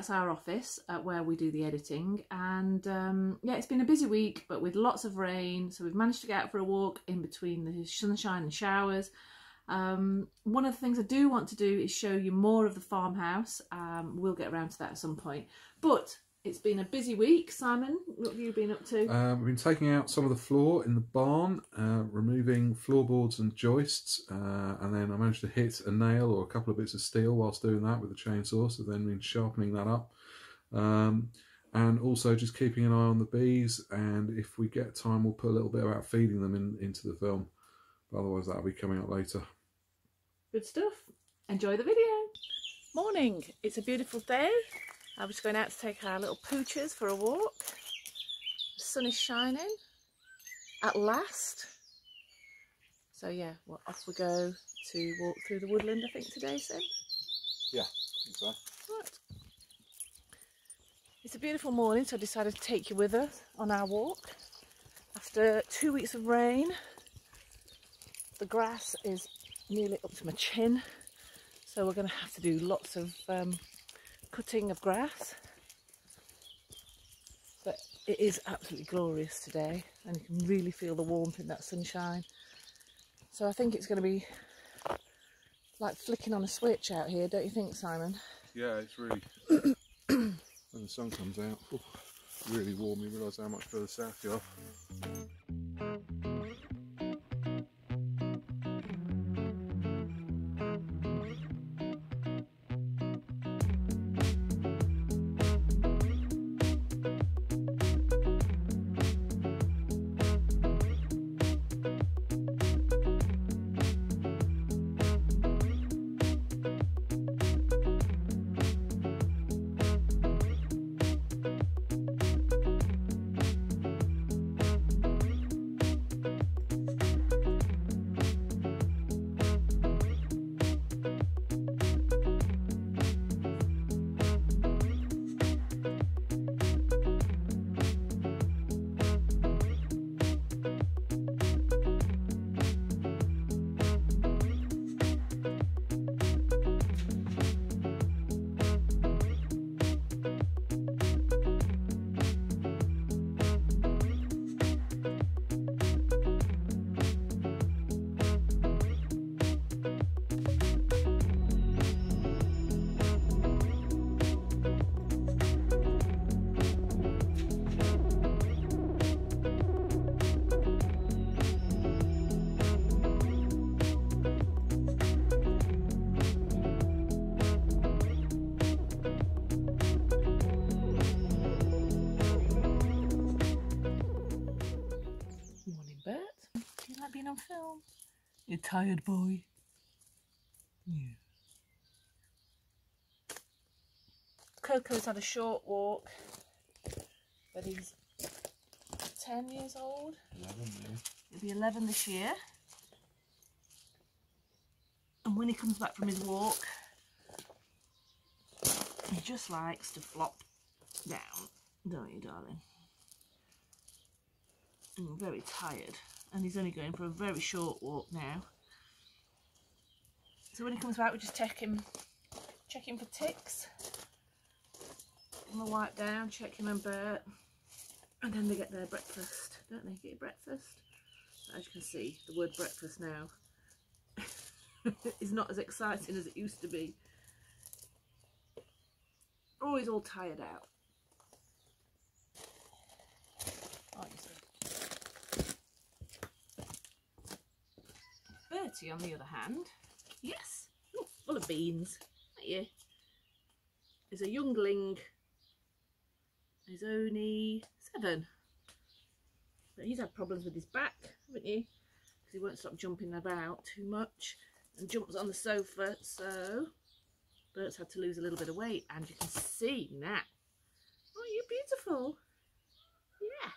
that's our office where we do the editing, and yeah, it's been a busy week but with lots of rain, so we've managed to get out for a walk in between the sunshine and showers. One of the things I do want to do is show you more of the farmhouse. We'll get around to that at some point, but it's been a busy week. Simon, what have you been up to? We've been taking out some of the floor in the barn, removing floorboards and joists, and then I managed to hit a nail or a couple of bits of steel whilst doing that with the chainsaw, so then been sharpening that up. And also just keeping an eye on the bees, and if we get time we'll put a little bit about feeding them into the film, but otherwise that'll be coming up later. Good stuff. Enjoy the video. Morning. It's a beautiful day. I was going out to take our little poochers for a walk. The sun is shining at last. So yeah, well, off we go to walk through the woodland, I think, today, Sim? Yeah, I think so. Right. It's a beautiful morning, so I decided to take you with us on our walk. After 2 weeks of rain, the grass is nearly up to my chin, so we're going to have to do lots of cutting of grass, but it is absolutely glorious today and you can really feel the warmth in that sunshine. So I think it's going to be like flicking on a switch out here, don't you think, Simon? Yeah, it's really when the sun comes out, really warm. You realise how much further south you are. On film. You tired boy? Yeah. Coco's had a short walk, but he's 10 years old. 11, yeah. He'll be 11 this year. And when he comes back from his walk, he just likes to flop down, don't you, darling? I'm very tired. And he's only going for a very short walk now. So when he comes back, we just check him for ticks. Give him a wipe down, check him and Bert. And then they get their breakfast, don't they? Get your breakfast. As you can see, the word breakfast now is not as exciting as it used to be. Oh, he's all tired out. Oh, you see. Bertie, on the other hand, yes, ooh, full of beans, aren't you? Is a youngling. He's only 7, but he's had problems with his back, haven't you? Because he won't stop jumping about too much and jumps on the sofa. So Bert's had to lose a little bit of weight, and you can see now. Oh, you're beautiful. Yeah.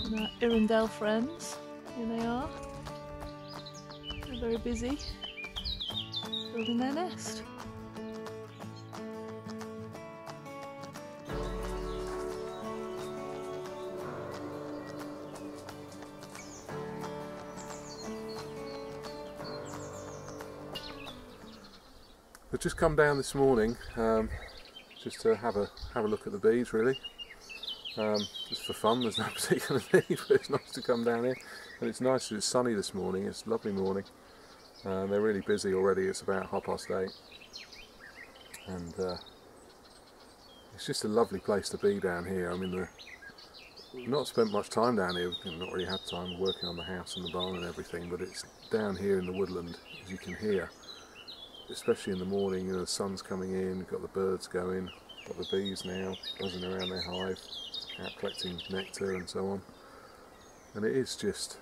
And our Irondale friends, here they are. They're very busy building their nest. I've just come down this morning just to have a look at the bees, really. Just for fun. There's no particular need, but it's nice to come down here, and it's nice. It's sunny this morning. It's a lovely morning. They're really busy already. It's about 8:30, and it's just a lovely place to be down here. I mean, I've not spent much time down here. I've not really had time working on the house and the barn and everything, but it's down here in the woodland, as you can hear. Especially in the morning, you know, the sun's coming in, we've got the birds going, got the bees now buzzing around their hive, out collecting nectar and so on. And it is just,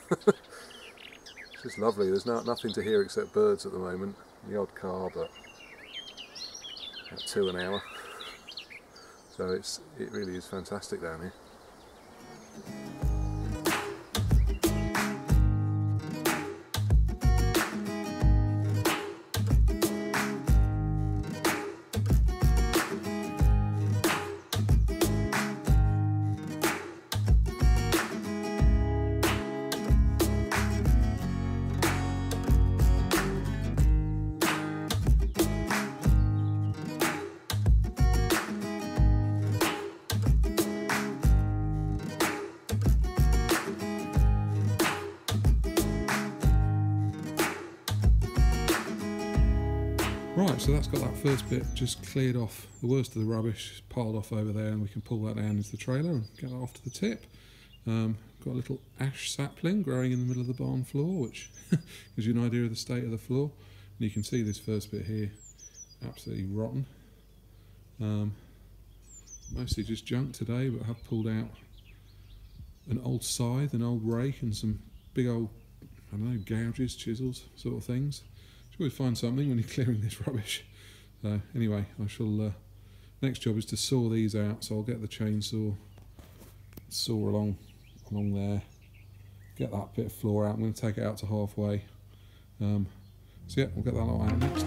it's just lovely. There's nothing to hear except birds at the moment, the odd car, but at 2 an hour. So it really is fantastic down here. Right, so that's got that first bit just cleared off, the worst of the rubbish piled off over there, and we can pull that down into the trailer and get that off to the tip. Got a little ash sapling growing in the middle of the barn floor, which gives you an idea of the state of the floor. And you can see this first bit here, absolutely rotten. Mostly just junk today, but I have pulled out an old scythe, an old rake, and some big old, I don't know, gouges, chisels, sort of things. You always find something when you're clearing this rubbish. Anyway, I shall. Next job is to saw these out, so I'll get the chainsaw, saw along there, get that bit of floor out. I'm going to take it out to halfway. So yeah, we'll get that lot out next.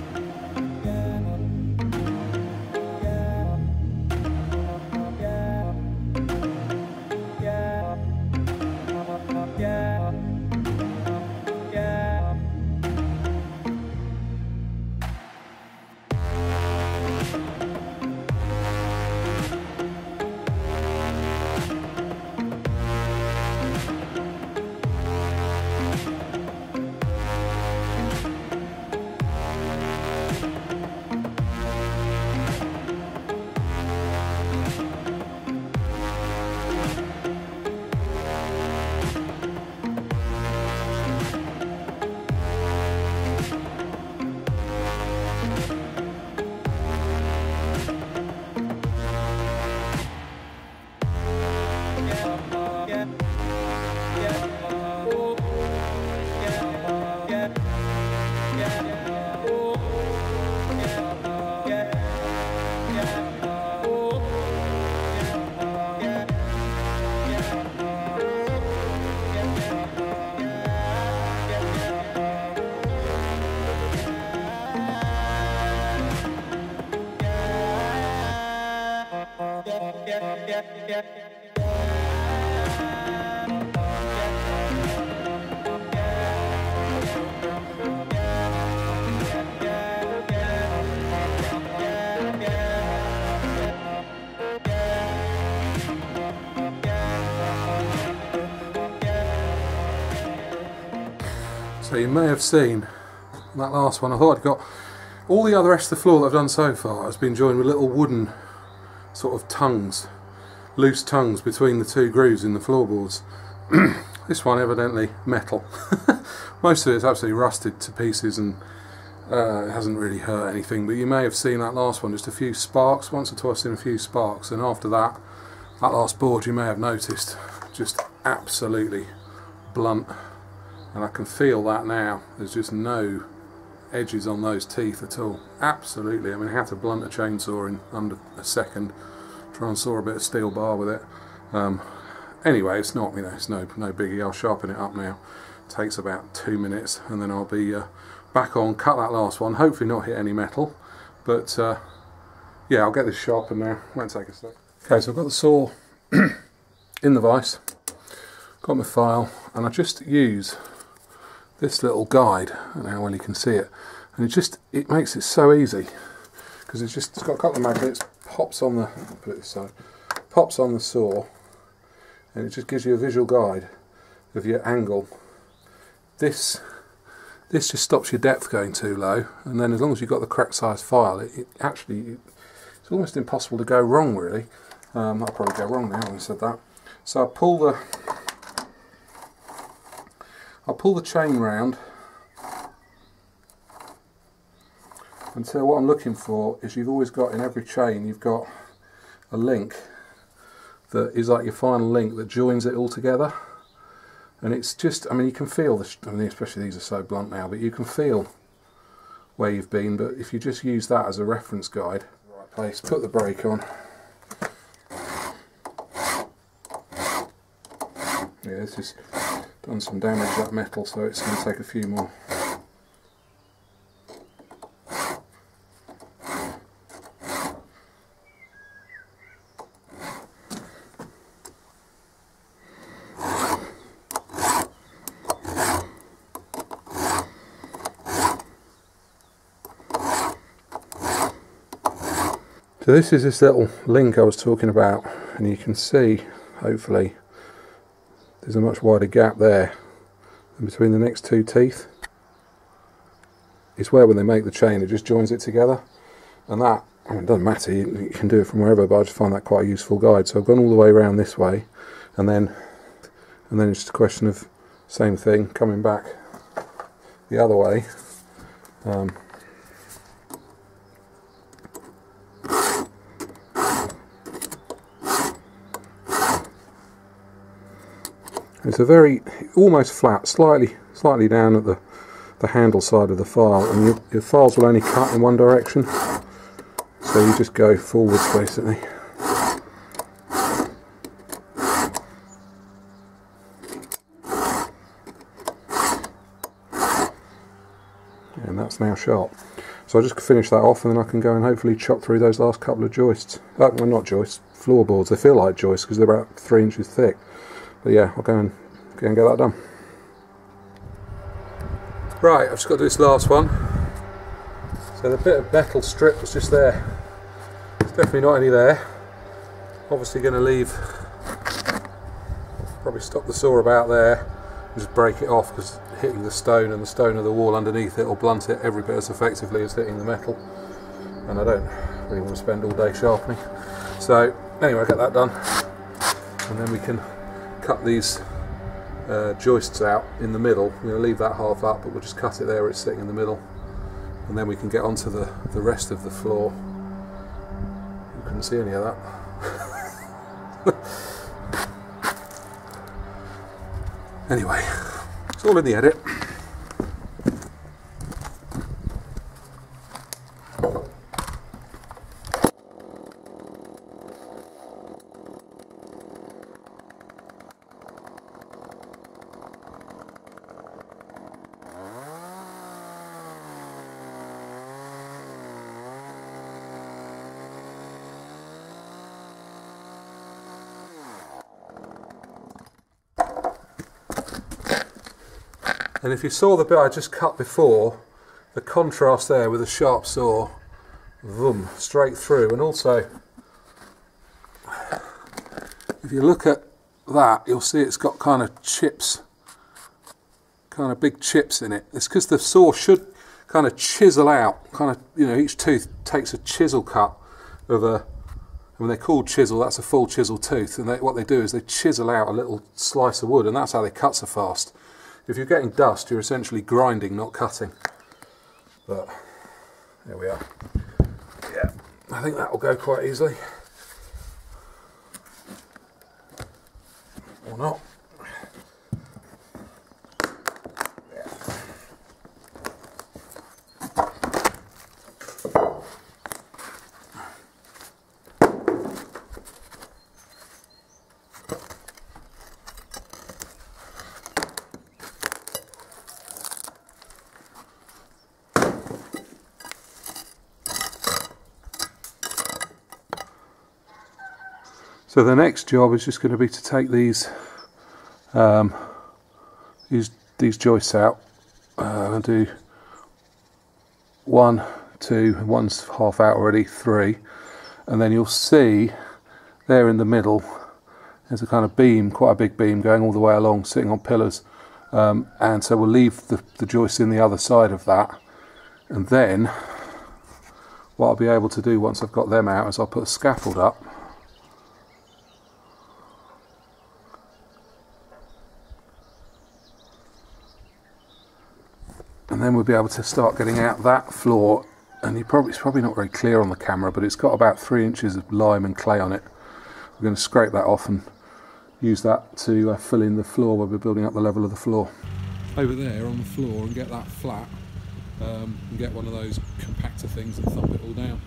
So you may have seen that last one. I thought I'd got all the other rest of the floor that I've done so far has been joined with little wooden sort of tongues, loose tongues between the two grooves in the floorboards. This one evidently metal. Most of it's absolutely rusted to pieces, and it hasn't really hurt anything, but you may have seen that last one, just a few sparks, once or twice in a few sparks, and after that last board you may have noticed just absolutely blunt. And I can feel that now. There's just no edges on those teeth at all. Absolutely. I mean, I had to blunt a chainsaw in under a second, try and saw a bit of steel bar with it. Anyway, it's not, you know, it's no biggie. I'll sharpen it up now. It takes about 2 minutes, and then I'll be back on, cut that last one. Hopefully not hit any metal, but yeah, I'll get this sharpened now. Won't take a sec. Okay, so I've got the saw in the vise, got my file, and I just use this little guide. I don't know how well you can see it, And it makes it so easy, because it's got a couple of magnets, pops on the, put it this side, pops on the saw, and it just gives you a visual guide of your angle. This just stops your depth going too low, and then as long as you've got the correct size file, it's almost impossible to go wrong, really. I'll probably go wrong now when I said that. So I'll pull the chain round until what I'm looking for is, you've always got in every chain, you've got a link that is like your final link that joins it all together. And it's just, I mean, you can feel especially these are so blunt now, but you can feel where you've been. But if you just use that as a reference guide, right place, put the brake on. Yeah, it's just done some damage to that metal, so it's going to take a few more. So this is this little link I was talking about, and you can see, hopefully, there's a much wider gap there, and between the next two teeth is where, when they make the chain, it just joins it together. And that, I mean, it doesn't matter, you can do it from wherever, but I just find that quite a useful guide. So I've gone all the way around this way, and then it's just a question of same thing coming back the other way. It's a very, almost flat, slightly down at the handle side of the file, and your files will only cut in one direction, so you just go forwards basically. And that's now sharp. So I'll just finish that off, and then I can go and hopefully chop through those last couple of joists. Well, not joists, floorboards. They feel like joists because they're about 3 inches thick. But yeah, I'll go and get that done. Right, I've just got to do this last one. So the bit of metal strip was just there. It's definitely not any there. Obviously going to leave, probably stop the saw about there and just break it off, because hitting the stone and the stone of the wall underneath it will blunt it every bit as effectively as hitting the metal. And I don't really want to spend all day sharpening. So anyway, I'll get that done, and then we can cut these joists out in the middle. We're going to leave that half up, but we'll just cut it there where it's sitting in the middle, and then we can get onto the rest of the floor. You couldn't see any of that. Anyway, it's all in the edit. And if you saw the bit I just cut before, the contrast there with a sharp saw, boom, straight through. And also, if you look at that, you'll see it's got kind of chips, kind of big chips in it. It's because the saw should kind of chisel out, kind of, you know, each tooth takes a chisel cut of a, when they're called chisel, that's a full chisel tooth. And what they do is they chisel out a little slice of wood, and that's how they cut so fast. If you're getting dust, you're essentially grinding, not cutting. But there we are. Yeah, I think that will go quite easily. Or not. So the next job is just going to be to take these joists out. I'll do 1, 2, one's half out already, 3, and then you'll see there in the middle there's a kind of beam, quite a big beam going all the way along, sitting on pillars, and so we'll leave the joist in the other side of that, and then what I'll be able to do once I've got them out is I'll put a scaffold up. And then we'll be able to start getting out that floor, and it's probably not very clear on the camera, but it's got about 3 inches of lime and clay on it. We're going to scrape that off and use that to fill in the floor where we're building up the level of the floor. Over there on the floor and get that flat, and get one of those compactor things and thump it all down.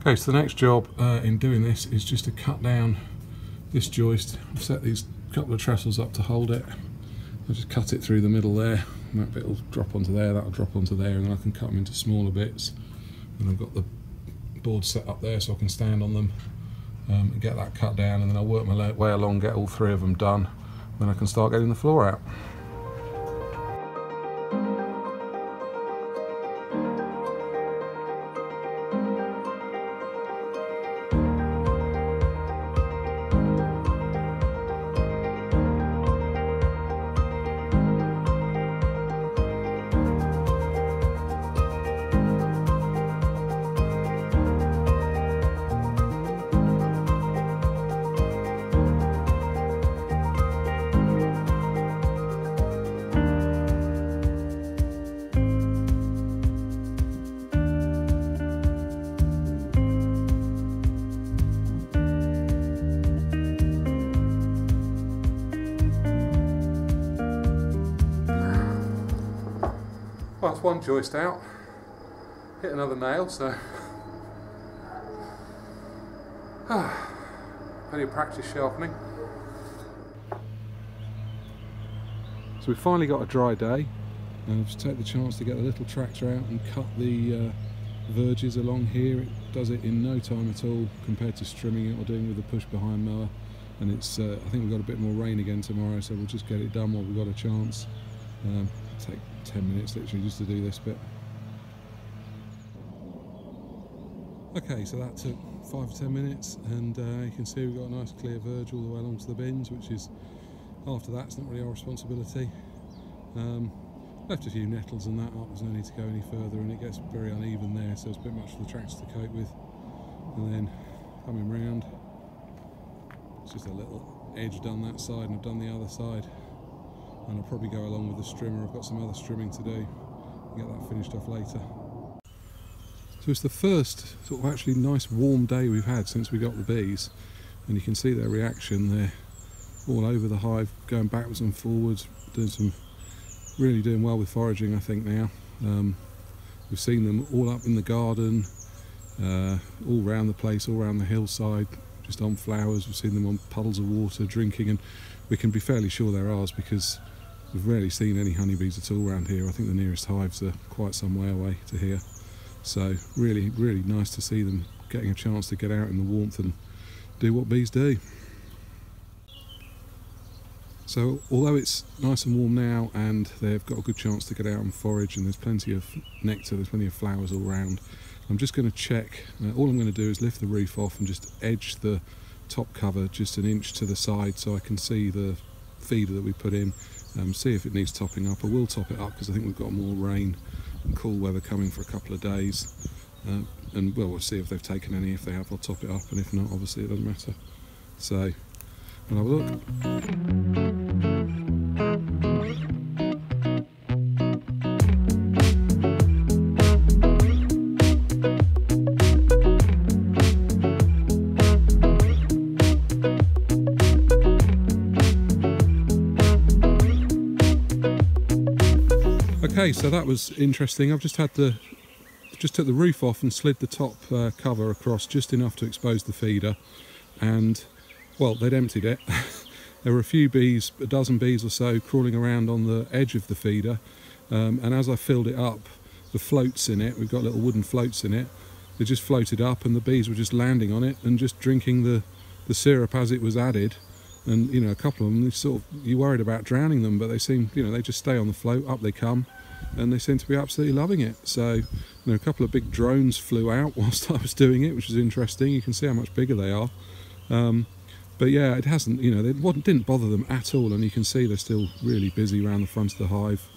Okay, so the next job in doing this is just to cut down this joist. I've set these couple of trestles up to hold it. I'll just cut it through the middle there, and that bit will drop onto there, that'll drop onto there, and then I can cut them into smaller bits. And I've got the boards set up there so I can stand on them and get that cut down, and then I'll work my way along, get all 3 of them done, then I can start getting the floor out. Well, that's one joist out. Hit another nail, so plenty of practice sharpening. So we've finally got a dry day, and I've just taken the chance to get the little tractor out and cut the verges along here. It does it in no time at all compared to strimming it or doing with the push behind mower. And it's I think we've got a bit more rain again tomorrow, so we'll just get it done while we've got a chance. Take 10 minutes literally just to do this bit. Okay, so that took 5 or 10 minutes, and you can see we've got a nice clear verge all the way along to the bins, which is, after that, it's not really our responsibility. Left a few nettles and that up, there's no need to go any further, and it gets very uneven there, so it's a bit much for the tractor to cope with. And then coming round, it's just a little edge done that side, and I've done the other side. And I'll probably go along with the strimmer. I've got some other strimming to do, get that finished off later. So it's the first sort of actually nice warm day we've had since we got the bees, and you can see their reaction. They're all over the hive, going backwards and forwards, really doing well with foraging, I think now. We've seen them all up in the garden, all around the place, all around the hillside, just on flowers. We've seen them on puddles of water drinking, and we can be fairly sure they're ours because we've rarely seen any honeybees at all around here. I think the nearest hives are quite some way away to here. So really, really nice to see them getting a chance to get out in the warmth and do what bees do. So although it's nice and warm now and they've got a good chance to get out and forage, and there's plenty of nectar, there's plenty of flowers all around, I'm just going to check. All I'm going to do is lift the roof off and just edge the top cover just an inch to the side so I can see the feeder that we put in, see if it needs topping up. I will top it up because I think we've got more rain and cool weather coming for a couple of days, and well, we'll see if they've taken any. If they have, I'll top it up, and if not, obviously it doesn't matter. So we'll have a look. Okay, so that was interesting. I've just took the roof off and slid the top cover across just enough to expose the feeder, and well, they'd emptied it. There were a few bees, a dozen bees or so, crawling around on the edge of the feeder, and as I filled it up, the floats in it, we've got little wooden floats in it, they just floated up, and the bees were just landing on it and just drinking the syrup as it was added. And you know, a couple of them, you worried about drowning them, but they seem, you know, they just stay on the float, up they come. and they seem to be absolutely loving it. So, you know, a couple of big drones flew out whilst I was doing it, which was interesting. You can see how much bigger they are. But yeah, it hasn't, you know, it didn't bother them at all, and you can see they're still really busy around the front of the hive.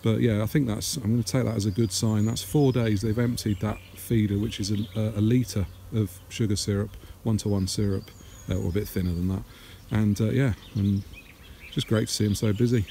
But yeah, I think I'm going to take that as a good sign. That's 4 days they've emptied that feeder, which is a litre of sugar syrup, 1-to-1 syrup, or a bit thinner than that. And yeah, and just great to see them so busy.